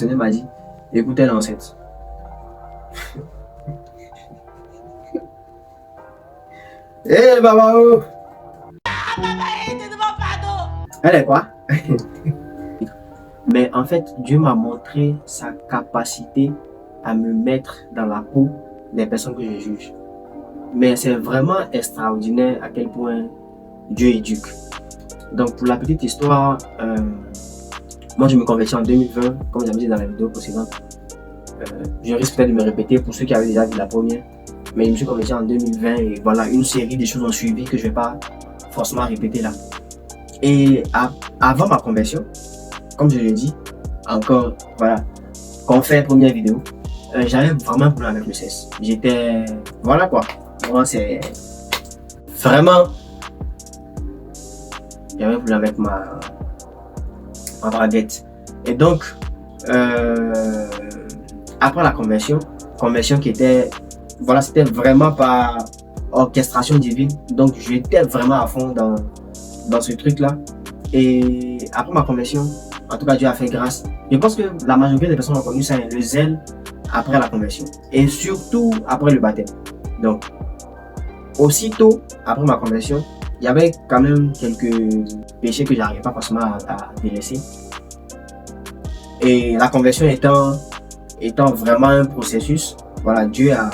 Elle m'a dit, écoutez l'enceinte. Eh Baba oh! Elle est quoi? Mais en fait, Dieu m'a montré sa capacité à me mettre dans la peau des personnes que je juge. Mais c'est vraiment extraordinaire à quel point Dieu éduque. Donc pour la petite histoire, moi je me convertis en 2020, comme j'avais dit dans la vidéo précédente. Je risque peut-être de me répéter pour ceux qui avaient déjà vu la première. Mais je me suis converti en 2020 et voilà, une série de choses ont suivi que je ne vais pas forcément répéter là. Et avant ma conversion, comme je l'ai dit, encore, voilà, quand on fait la première vidéo, j'avais vraiment un problème avec le sexe. J'étais, voilà quoi, moi c'est vraiment, j'avais un problème avec ma braguette. Et donc, après la conversion qui était, voilà, c'était vraiment par orchestration divine. Donc, j'étais vraiment à fond dans ce truc-là. Et après ma conversion, en tout cas, Dieu a fait grâce. Je pense que la majorité des personnes ont connu ça, le zèle après la conversion. Et surtout après le baptême. Donc, aussitôt après ma conversion, il y avait quand même quelques péchés que j'arrivais pas forcément à délaisser. Et la conversion étant vraiment un processus, voilà, Dieu a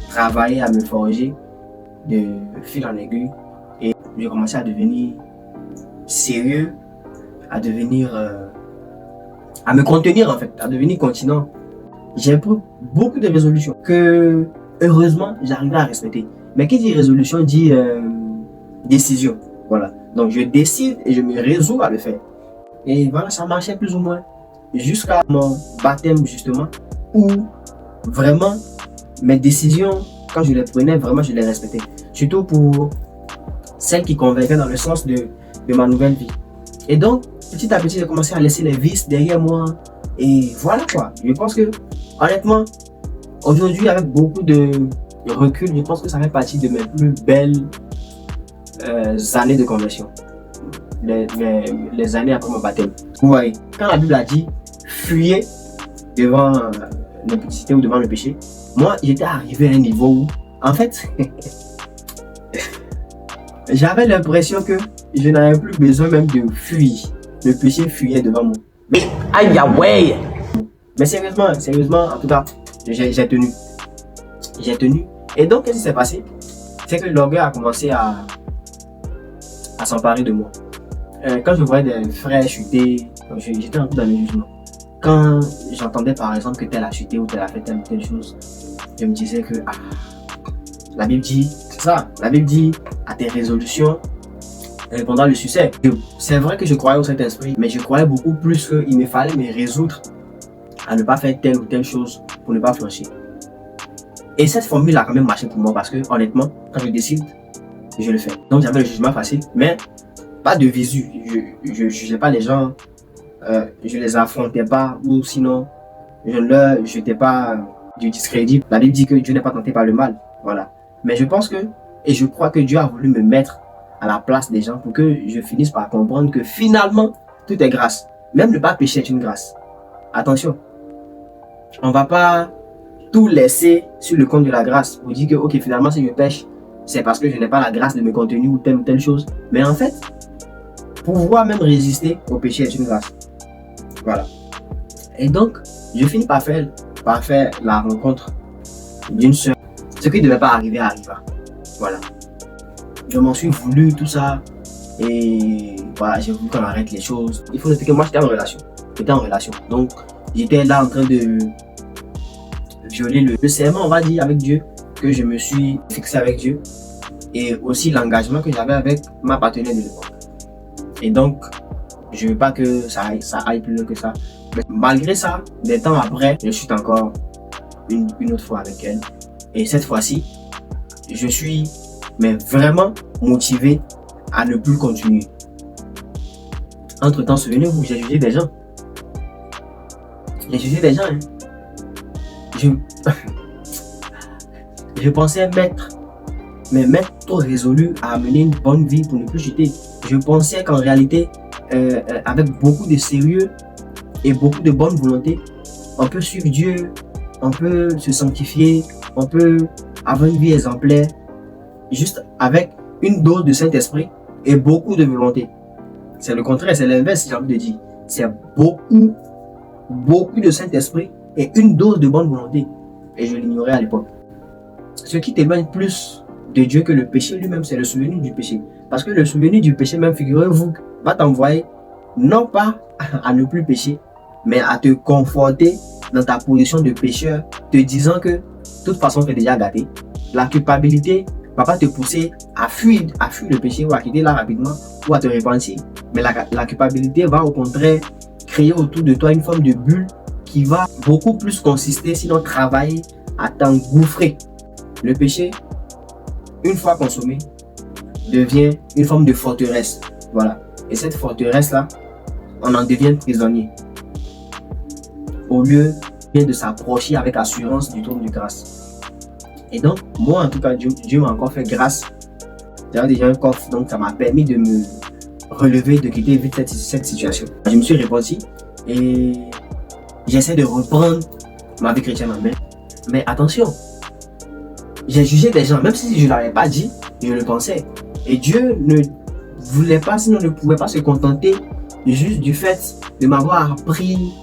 travaillé à me forger de fil en aiguille. Et j'ai commencé à devenir sérieux, à devenir, à me contenir en fait, à devenir continent. J'ai pris beaucoup de résolutions que, heureusement, j'arrivais à respecter. Mais qui dit résolution dit décision. Voilà. Donc je décide et je me résous à le faire. Et voilà, ça marchait plus ou moins. Jusqu'à mon baptême justement, où vraiment mes décisions, quand je les prenais, vraiment je les respectais. Surtout pour celles qui convainquaient dans le sens de ma nouvelle vie. Et donc, petit à petit, j'ai commencé à laisser les vices derrière moi. Et voilà quoi. Je pense que, honnêtement, aujourd'hui, avec beaucoup de recul, je pense que ça fait partie de mes plus belles années de conversion. Les années après mon baptême. Vous voyez, quand la Bible a dit fuyez devant l'impudicité ou devant le péché, moi j'étais arrivé à un niveau où, en fait, j'avais l'impression que je n'avais plus besoin même de fuir. Le péché fuyait devant moi. Mais, aïe, ouais. Mais sérieusement, en tout cas, j'ai tenu. J'ai tenu. Et donc, qu'est-ce qui s'est passé? C'est que l'orgueil a commencé à s'emparer de moi. Quand je voyais des frères chuter, j'étais un peu dans le jugement. Quand j'entendais par exemple que tel a chuté ou tel a fait telle ou telle chose, je me disais que la Bible dit, c'est ça, la Bible dit à tes résolutions répondra le succès. C'est vrai que je croyais au Saint-Esprit, mais je croyais beaucoup plus qu'il me fallait me résoudre à ne pas faire telle ou telle chose pour ne pas flancher. Et cette formule a quand même marché pour moi parce que honnêtement, quand je décide, je le fais. Donc j'avais le jugement facile, mais pas de visu. Je ne jugeais pas les gens, je les affrontais pas, ou sinon je ne leur jetais pas du discrédit. La Bible dit que Dieu n'est pas tenté par le mal. Voilà. Mais je pense que, et je crois que Dieu a voulu me mettre à la place des gens pour que je finisse par comprendre que finalement, tout est grâce. Même ne pas pécher est une grâce. Attention, on ne va pas tout laisser sur le compte de la grâce pour dire que ok, finalement si je pêche, c'est parce que je n'ai pas la grâce de me contenir ou telle chose. Mais en fait, pouvoir même résister au péché est une grâce. Voilà. Et donc, je finis par faire la rencontre d'une soeur. Ce qui ne devait pas arriver arriva. Voilà. Je m'en suis voulu, tout ça. Et voilà, j'ai voulu qu'on arrête les choses. Il faut noter que moi, j'étais en relation. Donc, j'étais là en train de violer le serment, on va dire, avec Dieu, que je me suis fixé avec Dieu. Et aussi l'engagement que j'avais avec ma partenaire de l'époque. Et donc, je ne veux pas que ça aille plus loin que ça. Mais malgré ça, des temps après, je suis encore une autre fois avec elle. Et cette fois-ci, je suis vraiment motivé à ne plus continuer. Entre-temps, souvenez-vous, j'ai jugé des gens. J'ai jugé des gens. Hein. Je pensais m'être trop résolu à mener une bonne vie pour ne plus chuter. Je pensais qu'en réalité, avec beaucoup de sérieux, et beaucoup de bonne volonté, on peut suivre Dieu, on peut se sanctifier, on peut avoir une vie exemplaire, juste avec une dose de Saint-Esprit et beaucoup de volonté. C'est le contraire, c'est l'inverse, j'ai envie de dire. C'est beaucoup de Saint-Esprit et une dose de bonne volonté. Et je l'ignorais à l'époque. Ce qui t'éloigne plus de Dieu que le péché lui-même, c'est le souvenir du péché. Parce que le souvenir du péché, même, figurez-vous, va t'envoyer non pas à ne plus pécher, mais à te conforter dans ta position de pécheur, te disant que de toute façon, tu es déjà gâté. La culpabilité va pas te pousser à fuir le péché ou à quitter là rapidement ou à te repentir. Mais la culpabilité va au contraire créer autour de toi une forme de bulle qui va beaucoup plus consister, sinon travailler à t'engouffrer. Le péché, une fois consommé, devient une forme de forteresse. Voilà. Et cette forteresse-là, on en devient prisonnier. Au lieu de s'approcher avec assurance du trône de grâce. Et donc, moi en tout cas, Dieu m'a encore fait grâce. J'avais déjà un coffre, donc ça m'a permis de me relever, de quitter vite cette situation. Je me suis repenti et j'essaie de reprendre ma vie chrétienne en main. Mais attention, j'ai jugé des gens, même si je ne l'avais pas dit, je le pensais. Et Dieu ne voulait pas, sinon ne pouvait pas se contenter juste du fait de m'avoir appris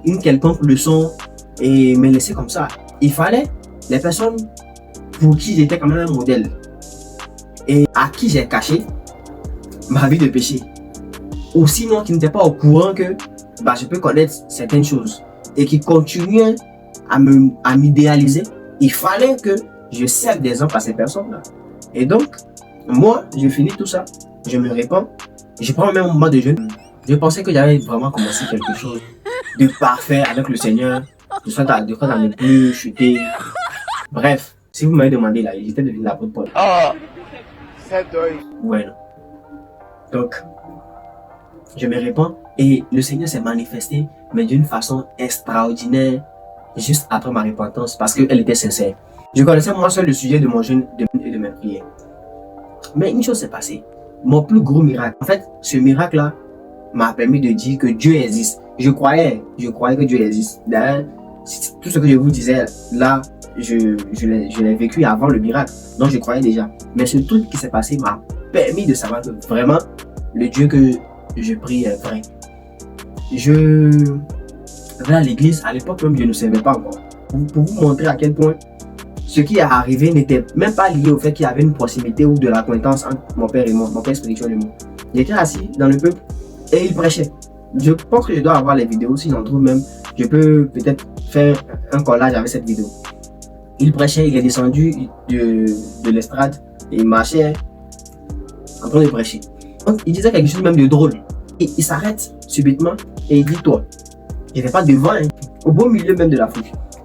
une quelconque leçon et me laisser comme ça. Il fallait les personnes pour qui j'étais quand même un modèle et à qui j'ai caché ma vie de péché. Ou sinon qui n'étaient pas au courant que je peux connaître certaines choses et qui continuaient à m'idéaliser. Il fallait que je serve des exemples à ces personnes-là. Et donc, moi, je finis tout ça, je me répands, je prends même un moment de jeûne. Je pensais que j'avais vraiment commencé quelque chose de parfait avec le Seigneur, de quoi à ne plus chuter. Bref, si vous m'avez demandé là, j'étais devenu l'apôtre Paul. Bueno. Donc, je me répands et le Seigneur s'est manifesté, mais d'une façon extraordinaire, juste après ma repentance, parce qu'elle était sincère. Je connaissais moi seul le sujet de mon jeûne et de mes prières. Mais une chose s'est passée. Mon plus gros miracle, en fait, ce miracle-là m'a permis de dire que Dieu existe. Je croyais que Dieu existe. D'ailleurs, tout ce que je vous disais là, je l'ai vécu avant le miracle. Donc je croyais déjà. Mais ce truc qui s'est passé m'a permis de savoir que vraiment, le Dieu que je prie est vrai. Je vais à l'église, à l'époque même je ne savais pas encore. Pour vous montrer à quel point ce qui est arrivé n'était même pas lié au fait qu'il y avait une proximité ou de l'acquaintance entre mon père et moi, mon père spirituel et moi. J'étais assis dans le peuple et il prêchait. Je pense que je dois avoir les vidéos, si j'en trouve même, je peux peut-être faire un collage avec cette vidéo. Il prêchait, il est descendu de l'estrade et il marchait en train de prêcher. Donc, il disait quelque chose même de drôle. Et il s'arrête subitement et il dit toi. Il n'était pas devant, hein, au beau milieu même de la foule.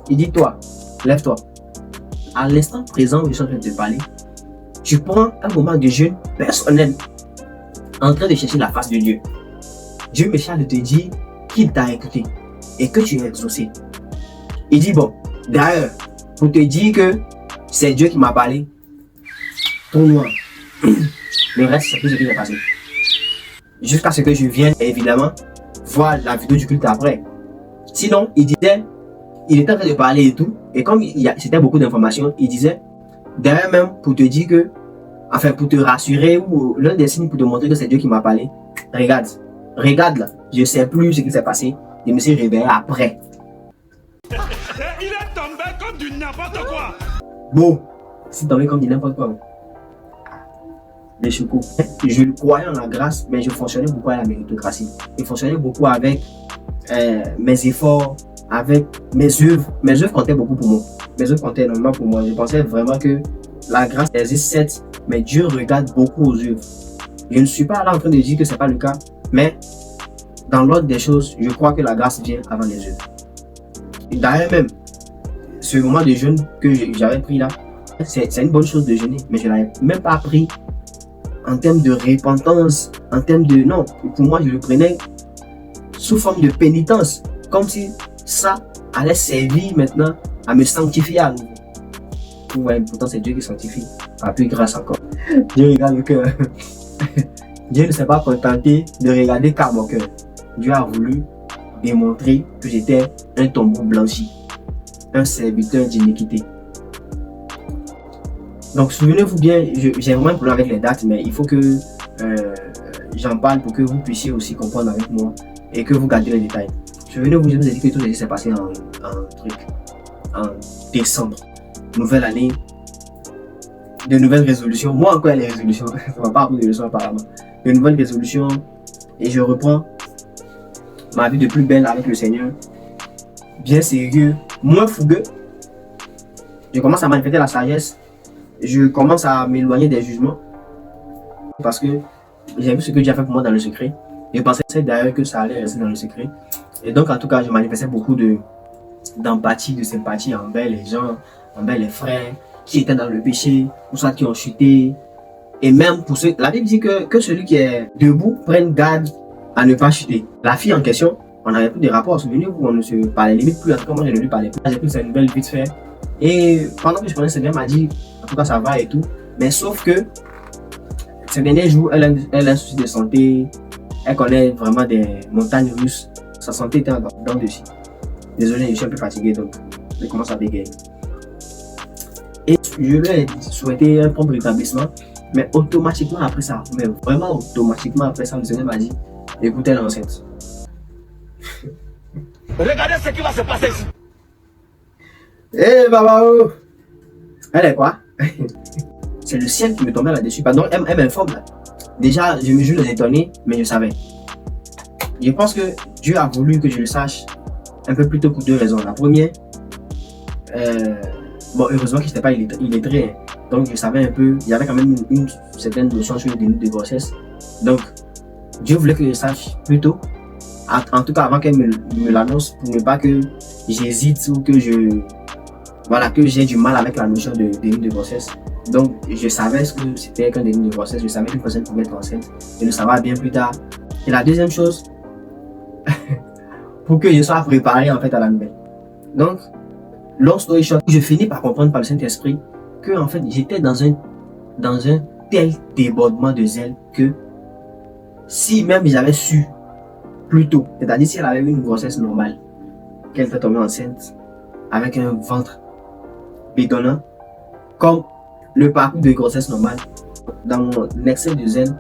Il dit toi, lève-toi. À l'instant présent où je suis en train de te parler, tu prends un moment de jeûne personnel en train de chercher la face de Dieu. Dieu me charge de te dire qu'il t'a écouté et que tu es exaucé. Il dit bon, d'ailleurs, pour te dire que c'est Dieu qui m'a parlé, tout noir. Le reste, c'est tout ce qui s'est passé. Jusqu'à ce que je vienne, évidemment, voir la vidéo du culte après. Sinon, il était en train de parler et tout, et comme c'était beaucoup d'informations, il disait, d'ailleurs même pour te dire que, enfin pour te rassurer, ou l'un des signes pour te montrer que c'est Dieu qui m'a parlé, regarde là, je sais plus ce qui s'est passé, je me suis réveillé après. Il est tombé comme du n'importe quoi. Bon, c'est tombé comme du n'importe quoi. Les choucous. Je croyais en la grâce, mais je fonctionnais beaucoup à la méritocratie. Je fonctionnais beaucoup avec mes efforts, avec mes œuvres. Mes œuvres comptaient beaucoup pour moi. Mes œuvres comptaient énormément pour moi. Je pensais vraiment que la grâce existe, certes, mais Dieu regarde beaucoup aux œuvres. Je ne suis pas là en train de dire que ce n'est pas le cas, mais dans l'ordre des choses, je crois que la grâce vient avant les œuvres. D'ailleurs même, ce moment de jeûne que j'avais pris là, c'est une bonne chose de jeûner, mais je ne l'avais même pas pris en termes de repentance, en termes de... Non, pour moi, je le prenais sous forme de pénitence, comme si ça allait servir maintenant à me sanctifier à nouveau. Ouais, pourtant, c'est Dieu qui sanctifie, par plus grâce encore. Dieu regarde le cœur. Dieu ne s'est pas contenté de regarder qu'à mon cœur. Dieu a voulu démontrer que j'étais un tombeau blanchi, un serviteur d'iniquité. Donc, souvenez-vous bien, j'ai vraiment un problème avec les dates, mais il faut que j'en parle pour que vous puissiez aussi comprendre avec moi et que vous gardiez les détails. Souvenez-vous, je vous ai dit que tout s'est passé en décembre. Nouvelle année, de nouvelles résolutions. Moi, encore les résolutions, ça ne va pas avoir de leçons apparemment. De nouvelles résolutions, et je reprends ma vie de plus belle avec le Seigneur. Bien sérieux, moins fougueux. Je commence à manifester la sagesse. Je commence à m'éloigner des jugements. Parce que j'ai vu ce que Dieu a fait pour moi dans le secret. Je pensais d'ailleurs que ça allait rester dans le secret. Et donc, en tout cas, je manifestais beaucoup d'empathie, de sympathie envers les gens, envers les frères qui étaient dans le péché, ou soit qui ont chuté. Et même pour ceux, la Bible dit que celui qui est debout prenne garde à ne pas chuter. La fille en question, on n'avait plus de rapports, souvenez-vous, on ne se parlait limite plus. En tout cas, moi, je ne lui parlais plus. J'ai pris sa nouvelle vite fait. Et pendant que je prenais cette elle m'a dit, en tout cas, ça va et tout. Mais sauf que ces derniers jours, elle a un souci de santé. Elle connaît vraiment des montagnes russes. Sa santé était dans dessus. Désolé, je suis un peu fatigué, donc je commence à bégayer. Et je lui ai souhaité un prompt rétablissement. Mais automatiquement après ça, mais vraiment automatiquement après ça, le Seigneur m'a dit, écoutez l'enceinte. Regardez ce qui va se passer ici. Eh Baba, elle est quoi? C'est le ciel qui me tombait là-dessus. Pardon, elle m'informe là. Déjà, je me jure les étonner, mais je savais. Je pense que Dieu a voulu que je le sache un peu plus tôt pour deux raisons. La première, bon, heureusement que je n'étais pas illettré. Donc, je savais un peu, il y avait quand même une certaine notion sur le début de grossesse. Donc, Dieu voulait que je sache plus tôt, en tout cas avant qu'elle me l'annonce, pour ne pas que j'hésite ou que que j'ai du mal avec la notion de début de grossesse. Donc, je savais ce que c'était qu'un début de grossesse, je savais qu'une personne pouvait être enceinte, je le savais bien plus tard. Et la deuxième chose, pour que je sois préparé en fait à la nouvelle. Donc, long story short, je finis par comprendre par le Saint-Esprit que en fait j'étais dans un tel débordement de zèle que si même j'avais su plus tôt, c'est-à-dire si elle avait eu une grossesse normale, qu'elle était tombée enceinte avec un ventre bétonnant, comme le parcours de grossesse normale, dans mon excès de zèle,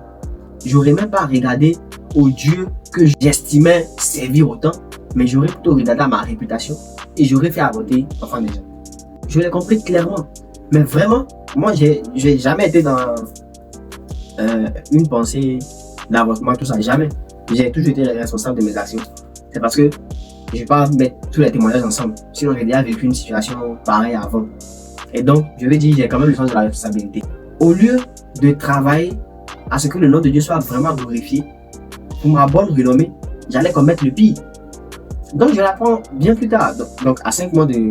j'aurais même pas regardé au Dieu que j'estimais servir autant, mais j'aurais plutôt regardé à ma réputation et j'aurais fait avorter l'enfant des gens. Je l'ai compris clairement. Mais vraiment, moi, j'ai jamais été dans une pensée d'avortement, tout ça, jamais. J'ai toujours été responsable de mes actions. C'est parce que je ne vais pas mettre tous les témoignages ensemble. Sinon, j'ai déjà vécu une situation pareille avant. Et donc, je vais dire, j'ai quand même le sens de la responsabilité. Au lieu de travailler à ce que le nom de Dieu soit vraiment glorifié, pour ma bonne renommée, j'allais commettre le pire. Donc, je l'apprends bien plus tard. Donc, à 5 mois de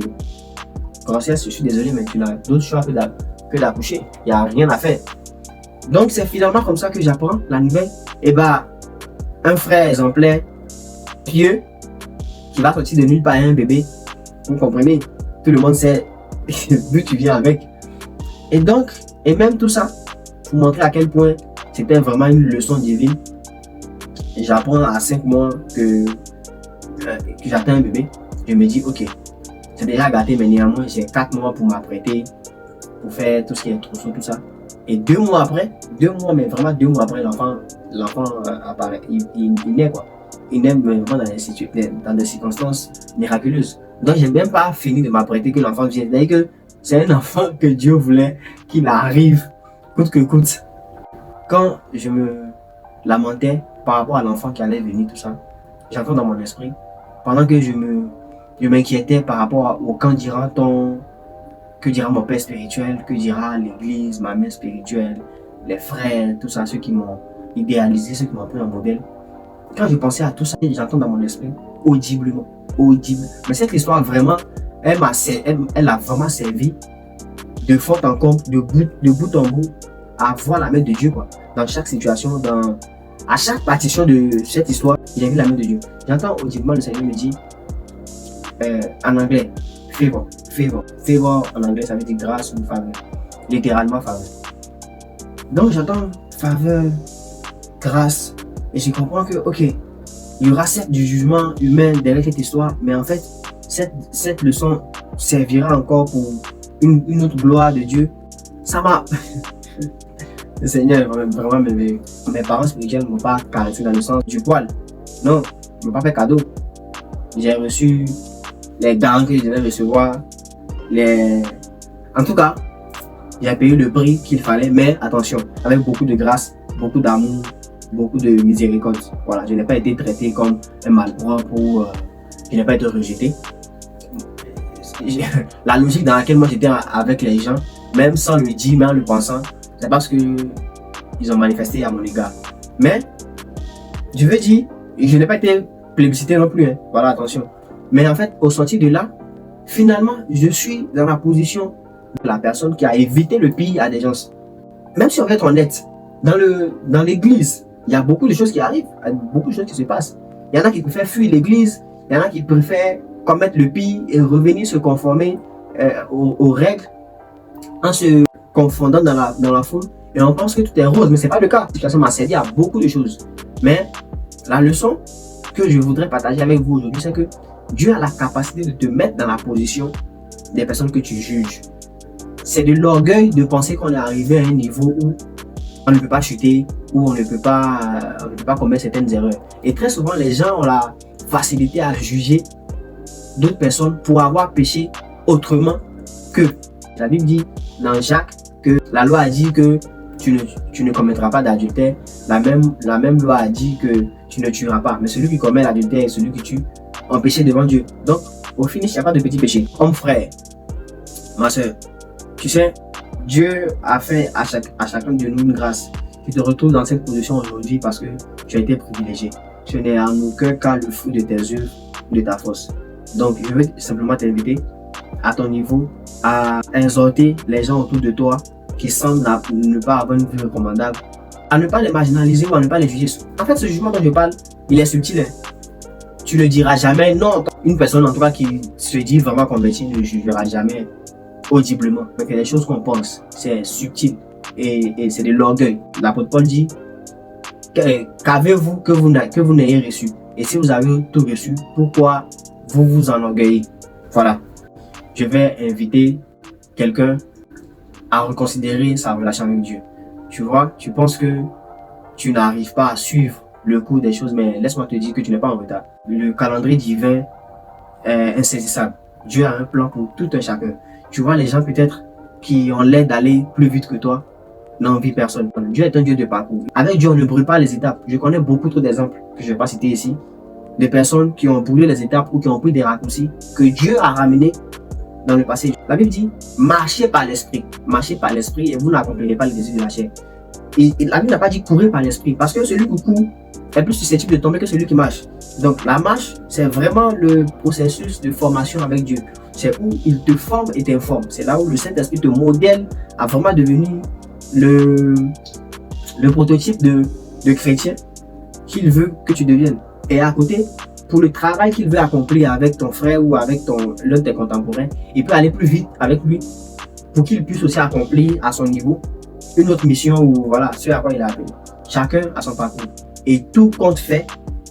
grossesse, je suis désolé, mais tu n'as d'autre choix que d'accoucher. Il n'y a rien à faire. Donc, c'est finalement comme ça que j'apprends la nouvelle. Et bah, un frère exemplaire, pieux, qui va sortir de nulle part un bébé. Vous comprenez? Tout le monde sait d'où tu viens avec. Et donc, et même tout ça, pour montrer à quel point c'était vraiment une leçon divine. J'apprends à 5 mois que j'attends un bébé. Je me dis, ok, c'est déjà gâté, mais néanmoins, j'ai 4 mois pour m'apprêter, pour faire tout ce qui est trousseau, tout ça. Et 2 mois après, 2 mois, mais vraiment 2 mois après, l'enfant apparaît. Il naît quoi. Il naît vraiment dans des circonstances miraculeuses. Donc, j'ai même pas fini de m'apprêter que l'enfant vienne. C'est-à-dire que c'est un enfant que Dieu voulait qu'il arrive, coûte que coûte. Quand je me lamentais par rapport à l'enfant qui allait venir, tout ça, j'entends dans mon esprit, pendant que je m'inquiétais par rapport au quand dira-t-on, que dira mon père spirituel, que dira l'église, ma mère spirituelle, les frères, tout ça, ceux qui m'ont idéalisé, ceux qui m'ont pris en modèle. Quand je pensais à tout ça, j'entends dans mon esprit, audiblement, audible. Mais cette histoire, vraiment, elle a vraiment servi de fond en comble, de bout en bout, à voir la main de Dieu, quoi. Dans chaque situation, à chaque partition de cette histoire, j'ai vu la main de Dieu. J'entends audiblement le Seigneur me dire, en anglais, favor. Favor en anglais, ça veut dire grâce ou faveur. Littéralement faveur. Donc j'entends faveur, grâce, et je comprends que, ok, Il y aura certes du jugement humain derrière cette histoire, mais en fait, cette leçon servira encore pour une autre gloire de Dieu. Ça m'a... Le Seigneur vraiment mes parents spirituels ne m'ont pas caressé dans le sens du poil. Non, ils ne m'ont pas fait cadeau. J'ai reçu les dents que je devais recevoir. En tout cas, j'ai payé le prix qu'il fallait, mais attention, avec beaucoup de grâce, beaucoup d'amour, beaucoup de miséricorde. Voilà, je n'ai pas été traité comme un malpropre ou je n'ai pas été rejeté. La logique dans laquelle moi j'étais avec les gens, même sans le dire, même en le pensant, c'est parce que ils ont manifesté à mon égard. Mais, je veux dire, je n'ai pas été plébiscité non plus. Hein. Voilà, attention. Mais en fait, au sortir de là, finalement, je suis dans la position de la personne qui a évité le pire à des gens. Même si on va être honnête, dans l'église, il y a beaucoup de choses qui arrivent, il y a beaucoup de choses qui se passent. Il y en a qui préfèrent fuir l'église, il y en a qui préfèrent commettre le pire et revenir se conformer aux règles en se confondant dans la foule. Et on pense que tout est rose, mais ce n'est pas le cas. La situation m'a servi à beaucoup de choses. Mais la leçon que je voudrais partager avec vous aujourd'hui, c'est que Dieu a la capacité de te mettre dans la position des personnes que tu juges. C'est de l'orgueil de penser qu'on est arrivé à un niveau où on ne peut pas chuter, où on ne peut pas commettre certaines erreurs. Et très souvent, les gens ont la facilité à juger d'autres personnes pour avoir péché autrement que. La Bible dit dans Jacques que la loi a dit que tu ne commettras pas d'adultère. La même loi a dit que tu ne tueras pas. Mais celui qui commet l'adultère et celui qui tue ont péché devant Dieu. Donc, au finish, il n'y a pas de petit péché. Homme frère, ma soeur, tu sais, Dieu a fait à chacun de nous une grâce. Tu te retrouves dans cette position aujourd'hui parce que tu as été privilégié. Ce n'est en aucun cas le fruit de tes œuvres, de ta force. Donc, je veux simplement t'inviter à ton niveau à exhorter les gens autour de toi qui semblent ne pas avoir une vie recommandable, à ne pas les marginaliser ou à ne pas les juger. En fait, ce jugement dont je parle, il est subtil. Hein. Tu ne diras jamais non. Une personne en tout cas qui se dit vraiment convertie ne jugera jamais audiblement. Donc, il y a des choses qu'on pense, c'est subtil et c'est de l'orgueil. L'apôtre Paul dit qu'avez-vous que vous n'ayez reçu? Et si vous avez tout reçu, pourquoi vous vous enorgueillez? Voilà. Je vais inviter quelqu'un à reconsidérer sa relation avec Dieu. Tu vois, tu penses que tu n'arrives pas à suivre le cours des choses, mais laisse-moi te dire que tu n'es pas en retard. Le calendrier divin est insaisissable. Dieu a un plan pour tout un chacun. Tu vois, les gens peut-être qui ont l'air d'aller plus vite que toi n'envient personne. Dieu est un Dieu de parcours. Avec Dieu, on ne brûle pas les étapes. Je connais beaucoup trop d'exemples que je ne vais pas citer ici, de personnes qui ont brûlé les étapes ou qui ont pris des raccourcis que Dieu a ramenés dans le passé. La Bible dit, marchez par l'esprit et vous n'accomplirez pas les désirs de la chair. Et la Bible n'a pas dit courir par l'esprit, parce que celui qui court est plus susceptible de tomber que celui qui marche. Donc la marche, c'est vraiment le processus de formation avec Dieu. C'est où il te forme et t'informe. C'est là où le Saint-Esprit te modèle à vraiment devenir le prototype de chrétien qu'il veut que tu deviennes. Et à côté, pour le travail qu'il veut accomplir avec ton frère ou avec l'un de tes contemporains, il peut aller plus vite avec lui pour qu'il puisse aussi accomplir à son niveau une autre mission ou voilà, ce à quoi il a appelé. Chacun a son parcours. Et tout compte fait,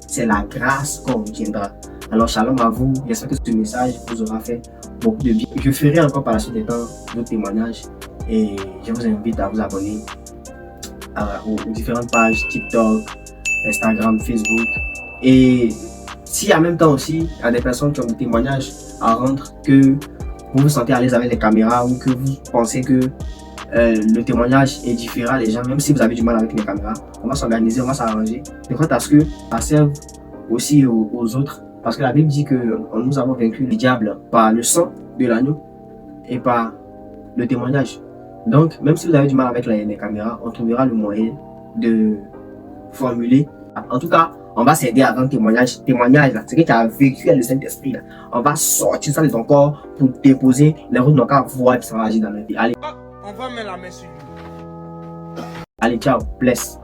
c'est la grâce qu'on retiendra. Alors shalom à vous, j'espère que ce message vous aura fait beaucoup de bien. Je ferai encore par la suite des temps d'autres témoignages et je vous invite à vous abonner aux différentes pages TikTok, Instagram, Facebook. Et si en même temps aussi, il y a des personnes qui ont des témoignages à rendre, que vous vous sentez à l'aise avec les caméras ou que vous pensez que le témoignage édifiera les gens, même si vous avez du mal avec les caméras, on va s'organiser, on va s'arranger, de sorte à ce que ça serve aussi aux autres. Parce que la Bible dit que nous avons vaincu le diable par le sang de l'agneau et par le témoignage. Donc, même si vous avez du mal avec les caméras, on trouvera le moyen de formuler. En tout cas, on va s'aider à rendre témoignage là, ce que tu as vécu avec le Saint-Esprit là. On va sortir ça de ton corps pour déposer les routes de nos corps, voir et ça va agir dans notre vie. Allez. On va mettre la main sur lui. Allez, ciao, bless.